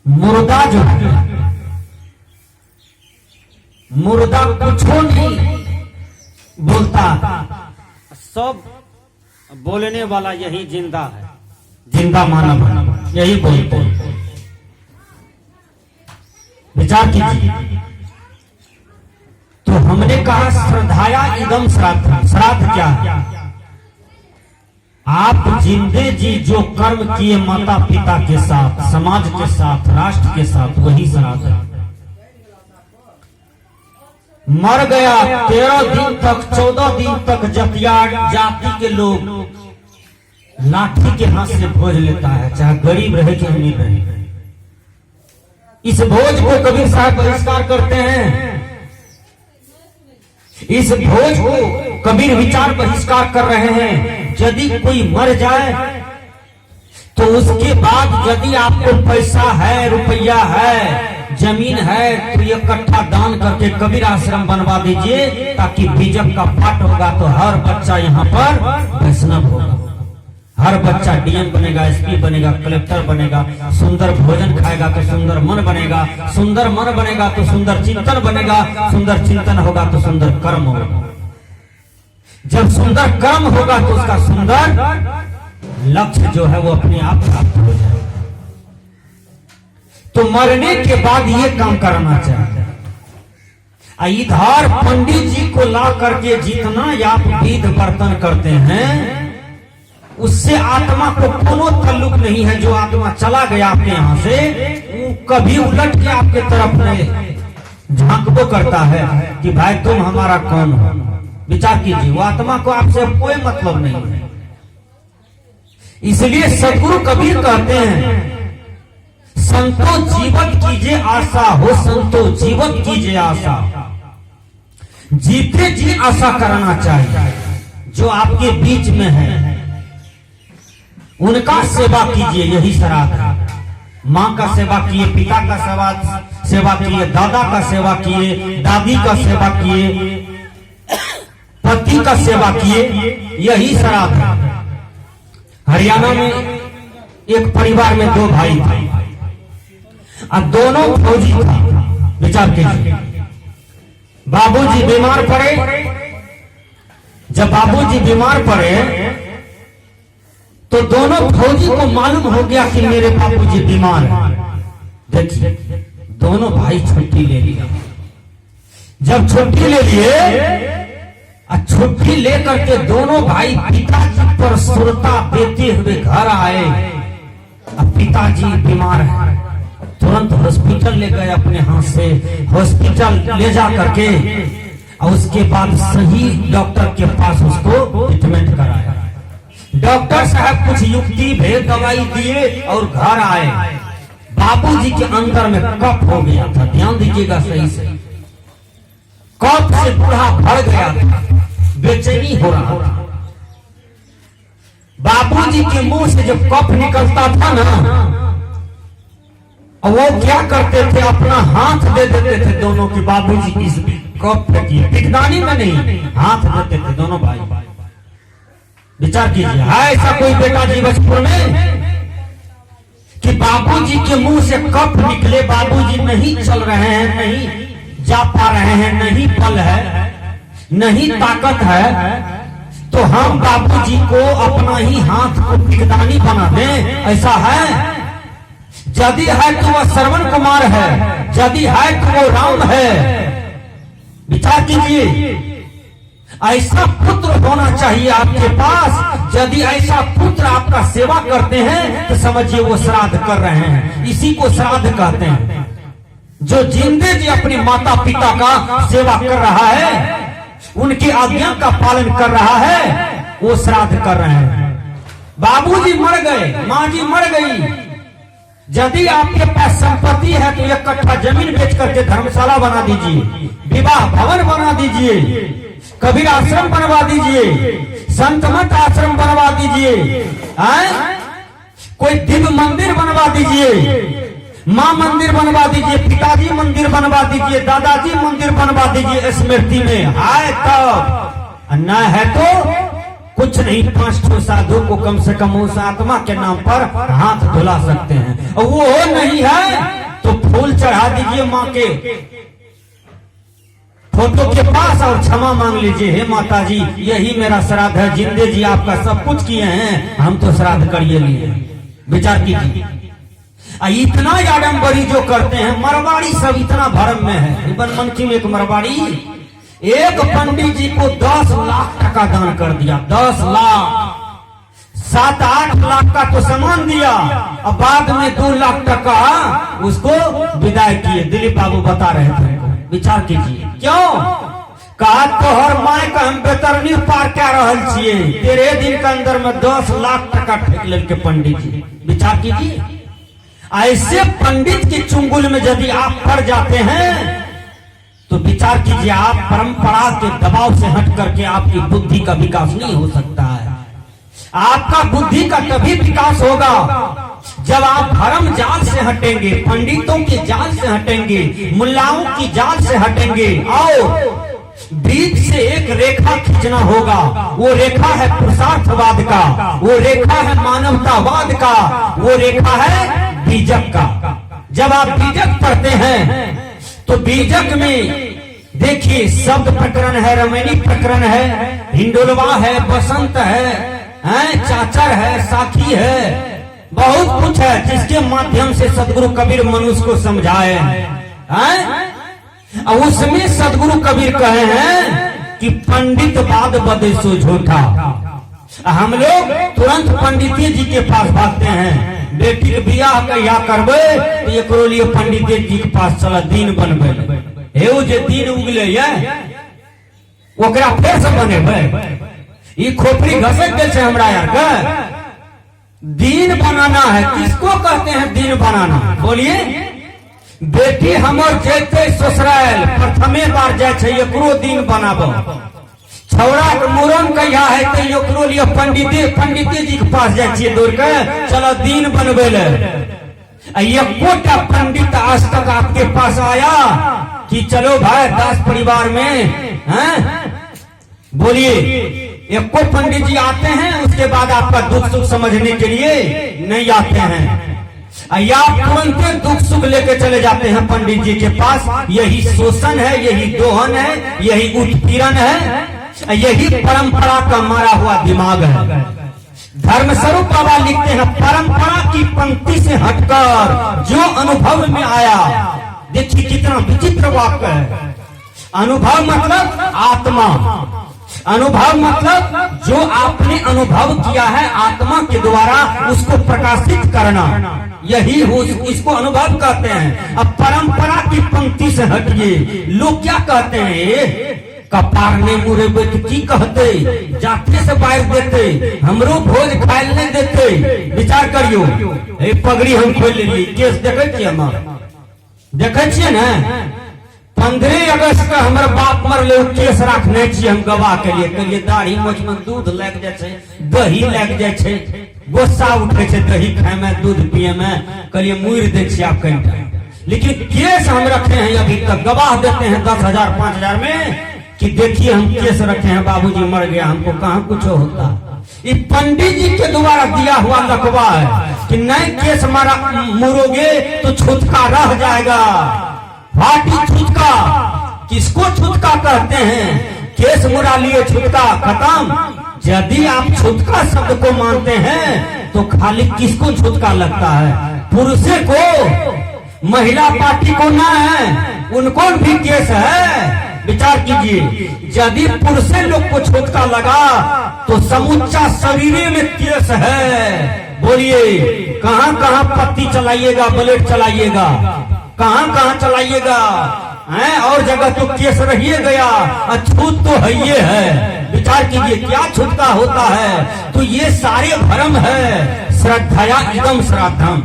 मुर्दा जो है, मुर्दा कुछ नहीं बोलता, सब बोलने वाला यही जिंदा है, जिंदा मानव यही बोलते हैं। विचार कीजिए। तो हमने कहा श्रद्धाया इदम श्राद्ध। श्राद्ध क्या है? आप जिंदे जी जो कर्म किए माता पिता के साथ, समाज के साथ, राष्ट्र के साथ, वही श्राद्ध है। मर गया 13 दिन तक 14 दिन तक जतिया जाति के लोग लाठी के हाथ से भोज लेता है, चाहे गरीब रहे कि अमीर रहे। इस भोज को कबीर साहब बहिष्कार करते हैं। इस भोज को कबीर विचार बहिष्कार कर रहे हैं। यदि कोई मर जाए तो उसके बाद यदि आपको पैसा है, रुपया है, जमीन है, तो ये इकट्ठा दान करके कबीर आश्रम बनवा दीजिए, ताकि बीजक का पाठ होगा तो हर बच्चा यहाँ पर वैष्णव होगा, हर बच्चा डीएम बनेगा, एसपी बनेगा, कलेक्टर बनेगा, सुंदर भोजन खाएगा तो सुंदर मन बनेगा, सुंदर मन बनेगा तो सुंदर चिंतन बनेगा, सुंदर चिंतन होगा तो सुंदर कर्म होगा। जब सुंदर कर्म होगा तो उसका सुंदर लक्ष्य जो है वो अपने आप प्राप्त हो जाएगा। तो मरने के बाद ये काम करना चाहिए। इधर पंडित जी को ला करके जितना आप विध बर्तन करते हैं, उससे आत्मा को कोनो ताल्लुक नहीं है। जो आत्मा चला गया आपके यहाँ से, वो कभी उलट के आपके तरफ नहीं झांकबो करता है कि भाई तुम हमारा कौन हो। विचार कीजिए, वो आत्मा को आपसे कोई मतलब नहीं है। इसलिए सदगुरु कबीर कहते हैं, संतो जीवन कीजिए आशा हो, संतो जीवन कीजिए आशा। जीते जी आशा करना चाहिए। जो आपके बीच में है उनका सेवा कीजिए, यही श्राद्ध है। माँ का सेवा किए, पिता का सेवा किए, दादा का सेवा किए, दादी का सेवा किए, पति का सेवा किए, यही श्राद्ध है। हरियाणा में एक परिवार में 2 भाई थे, अब दोनों फौजी था। विचार कीजिए, बाबूजी बीमार पड़े। जब बाबूजी बीमार पड़े तो दोनों फौजी को मालूम हो गया कि मेरे बाबूजी बीमार हैं। देखिए, दोनों भाई छुट्टी ले लिया। जब छुट्टी ले लिए, छुट्टी लेकर के दोनों भाई पिताजी पर सुरता देते हुए घर आए। अब पिताजी बीमार है, तुरंत हॉस्पिटल ले गए। अपने हाथ से हॉस्पिटल ले जा करके और उसके बाद सही डॉक्टर के पास उसको ट्रीटमेंट कराया। डॉक्टर साहब कुछ युक्ति भेद दवाई दिए और घर आए। बाबूजी के अंदर में कफ हो गया था। ध्यान दीजिएगा सही से, कफ से बूढ़ा भर गया था, बेचैनी हो रहा था। बाबूजी के मुंह से जब कफ निकलता था ना, वो क्या करते थे, अपना हाथ दे देते थे दोनों के। बाबूजी इस कफ की पिटदानी में नहीं, हाथ देते थे दोनों भाई। विचार कीजिए, है ऐसा कोई बेटा जीवजपुर में कि बाबूजी के मुंह से कफ निकले, बाबूजी नहीं चल रहे हैं, नहीं जा पा रहे हैं, नहीं बल है, नहीं ताकत है, तो हम बाबूजी को अपना ही हाथ को पिटदानी बना दें? ऐसा है? यदि है तो वह श्रवण कुमार है, यदि है तो वो राम है। विचार कीजिए, ऐसा पुत्र होना चाहिए आपके पास। यदि ऐसा पुत्र आपका सेवा करते हैं तो समझिए वो श्राद्ध कर रहे हैं। इसी को श्राद्ध कहते हैं। जो जिंदे जी अपने माता पिता का सेवा कर रहा है, उनकी आज्ञा का पालन कर रहा है, वो श्राद्ध कर रहे हैं। बाबूजी मर गए, माँ जी मर गई। यदि आपके पास संपत्ति है तो 1 कट्ठा जमीन बेच करके धर्मशाला बना दीजिए, विवाह भवन बना दीजिए, कबीर आश्रम बनवा दीजिए, संत मठ आश्रम बनवा दीजिए, कोई दिव्य मंदिर बनवा दीजिए, माँ मंदिर बनवा दीजिए, पिताजी मंदिर बनवा दीजिए, दादाजी मंदिर बनवा दीजिए। स्मृति में आए तब, न है तो कुछ नहीं, 5 ठो साधु को कम से कम उस आत्मा के नाम पर हाथ धुला सकते हैं। और वो नहीं है तो फूल चढ़ा दीजिए माँ के फोटो के पास और क्षमा मांग लीजिए, हे माता जी यही मेरा श्राद्ध है, जिंदे जी आपका सब कुछ किए हैं, हम तो श्राद्ध करिए लिए। विचार कीजिए, इतना आडम्बरी जो करते हैं मरवाड़ी सब इतना भरम में है। बनमनखी में एक मरवाड़ी एक पंडित जी को 10 लाख टका दान कर दिया, 10 लाख, 7-8 लाख का तो सामान दिया, अब बाद में 2 लाख टका उसको विदाई किए। दिलीप बाबू बता रहे थे, विचार कीजिए क्यों? कहा तोहर माय का हम बेतरनी पार क्या रहल छिए, तेरे दिन के अंदर में 10 लाख टका ठेक लेके पंडित जी। विचार कीजिए, ऐसे पंडित की चुंगल में यदि आप पड़ जाते हैं तो विचार कीजिए, आप परंपरा के दबाव से हट करके आपकी बुद्धि का विकास नहीं हो सकता है। आपका बुद्धि का तभी विकास होगा जब आप धर्म जाल से हटेंगे, पंडितों के जाल से हटेंगे, मुल्लाओं की जाल से हटेंगे और बीच से एक रेखा खींचना होगा। वो रेखा है पुरुषार्थवाद का, वो रेखा है मानवतावाद का, वो रेखा है बीजक का। जब आप बीजक पढ़ते हैं तो बीजक में देखिए शब्द प्रकरण है, रमैनी प्रकरण है, हिंडोलवा है, बसंत है, चाचर है, साखी है, बहुत कुछ है जिसके माध्यम से सदगुरु कबीर मनुष्य को समझाए हैं। उसमें सदगुरु कबीर कहे हैं कि पंडित बाद बदे सो झूठा। हम लोग तुरंत पंडित जी के पास भागते हैं, बेटी के बियाह कहिया करबे तो एक लिए पंडित जी के पास चला दीन बनबे, हे जे दीन उगले ओकरा फिर से बनेबे। ई खोपड़ी घसक गए छे हमरा यार का। दीन बनाना है, किसको कहते हैं दीन बनाना? बोलिए, बेटी हमर जैते ससुराल प्रथमे बार जाए छे एकरो दीन बनाबो। छौड़ा के मूरन कहिया है तो एकरो लिए पंडित जी के पास जाए छिए दौड़ के, चलो दीन बनबे ले। एकोटा पंडित आज तक आपके पास आया कि चलो भाई 10 परिवार में हैं? बोलिए, एको पंडित जी आते हैं उसके बाद आपका दुख सुख समझने के लिए नहीं आते हैं, या तुरंत दुख सुख लेके चले जाते हैं पंडित जी के पास। यही शोषण है, यही दोहन है, यही उत्पीड़न है, यही परंपरा का मारा हुआ दिमाग है। धर्म स्वरूप बाबा लिखते हैं, परंपरा की पंक्ति से हटकर जो अनुभव में आया, देखिए कितना विचित्र वाक्य है। अनुभव मतलब आत्मा, अनुभव मतलब जो आपने अनुभव किया है आत्मा के द्वारा उसको प्रकाशित करना, यही हो इसको अनुभव कहते हैं। अब परंपरा की पंक्ति से हटिए, लोग क्या कहते हैं, कपार ने मुरे बेट की कहते, जाते से बाहर देते, हमरो भोज खाए नहीं देते। विचार करियो, पगड़ी हम खोल लिए, केस देखे छिए, हम देखे छिए ना 15 अगस्त का हमारे बाप मरले केस रखने छी हम गवाह के लिए। कहिए दाढ़ी मोछ में दूध लग जाए छे, दही लग जाए छे, गुस्सा उठे छे दही खाए में, दूध पिए में, कहिए मुइर दे छी आप कहीं। लेकिन केस हम रखे हैं अभी तक, गवाह देते हैं 10,000 5,000 में कि देखिए हम केस रखे हैं, बाबूजी मर गया, हमको कहाँ कुछ होता। ये पंडित जी के द्वारा दिया हुआ लकवा है कि नहीं केस मारा मुरोगे तो छुटका रह जाएगा। फाटी छुटका, किसको छुटका कहते हैं? केस मुरा लिए छुटका खत्म। यदि आप छुटका शब्द को मानते हैं तो खाली किसको छुटका लगता है? पुरुषे को, महिला पार्टी को ना है, उनको भी केस है। विचार कीजिए, यदि पुरुषे लोग को छुटका लगा तो समूचा शरीर में केस है। बोलिए, कहां कहां पत्ती चलाइएगा, ब्लेड चलाइएगा, कहां कहां चलाइएगा, हैं? और जगह तो केस रहिए गया, अछूत तो है ये है। विचार कीजिए क्या छुटका होता है? तो ये सारे भ्रम है। श्रद्धाया इदम श्राद्धम,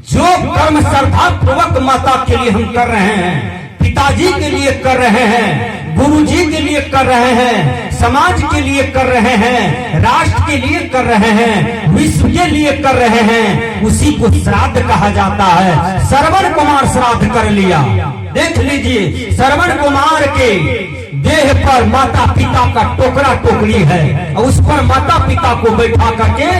जो कर्म श्रद्धा पूर्वक माता के लिए हम कर रहे हैं, पिताजी के लिए कर रहे हैं, गुरुजी के लिए कर रहे हैं, समाज के लिए कर रहे हैं, राष्ट्र के लिए कर रहे हैं, विश्व के लिए कर रहे हैं, उसी को श्राद्ध कहा जाता है। श्रवण कुमार श्राद्ध कर लिया, देख लीजिए, श्रवण कुमार के देह पर माता पिता का टोकरा टोकरी है, और उस पर माता पिता को बैठा करके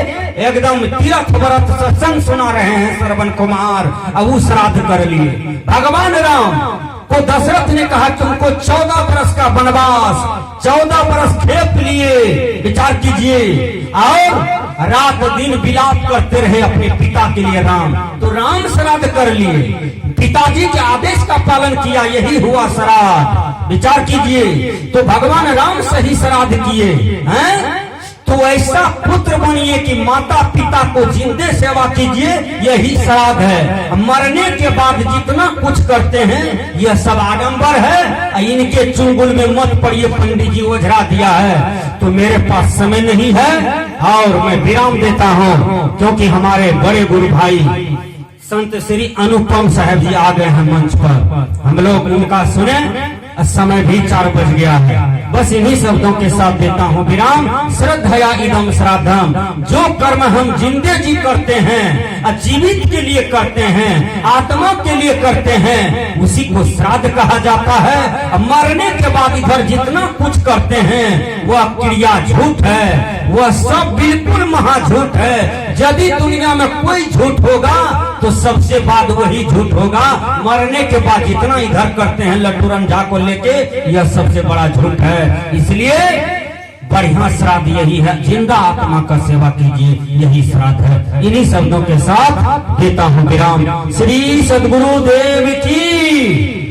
एकदम तीर्थ व्रत सत्संग सुना रहे हैं श्रवण कुमार। अब वो श्राद्ध कर लिए। भगवान राम को दशरथ ने कहा कि उनको 14 बरस का वनवास, 14 बरस खेप लिए। विचार कीजिए, और रात दिन विलाप करते रहे अपने पिता के लिए राम। तो राम श्राद्ध कर लिए, पिताजी के आदेश का पालन किया, यही हुआ श्राद्ध। विचार कीजिए, तो भगवान राम सही श्राद्ध किए हैं। तो ऐसा पुत्र बनिए कि माता पिता को जिंदे सेवा कीजिए, यही श्राद्ध है। मरने के बाद जितना कुछ करते हैं यह सब आडंबर है। इनके चुंगुल में मत पड़िए, पंडित जी ओझरा दिया है। तो मेरे पास समय नहीं है और मैं विराम देता हूँ, क्योंकि हमारे बड़े गुरु भाई संत श्री अनुपम साहब जी आ गए हैं मंच पर। हम लोग उनका सुने। समय भी 4 बज गया है। बस इन्हीं शब्दों के साथ देता हूँ विराम। श्रद्धया इदम श्राद्धम, जो कर्म हम जिंदे जी करते हैं, जीवित के लिए करते हैं, आत्मा के लिए करते हैं, उसी को श्राद्ध कहा जाता है। मरने के बाद इधर जितना कुछ करते हैं वह क्रिया झूठ है, वह सब बिल्कुल महाझूठ है। यदि दुनिया में कोई झूठ होगा तो सबसे बाद वही झूठ होगा। मरने के बाद जितना इधर करते हैं लड्डू रंझा को लेके, यह सबसे बड़ा झूठ है। इसलिए बढ़िया श्राद्ध यही है, जिंदा आत्मा का सेवा कीजिए, यही श्राद्ध है। इन्हीं शब्दों के साथ देता हूँ विराम। श्री सद्गुरु देव की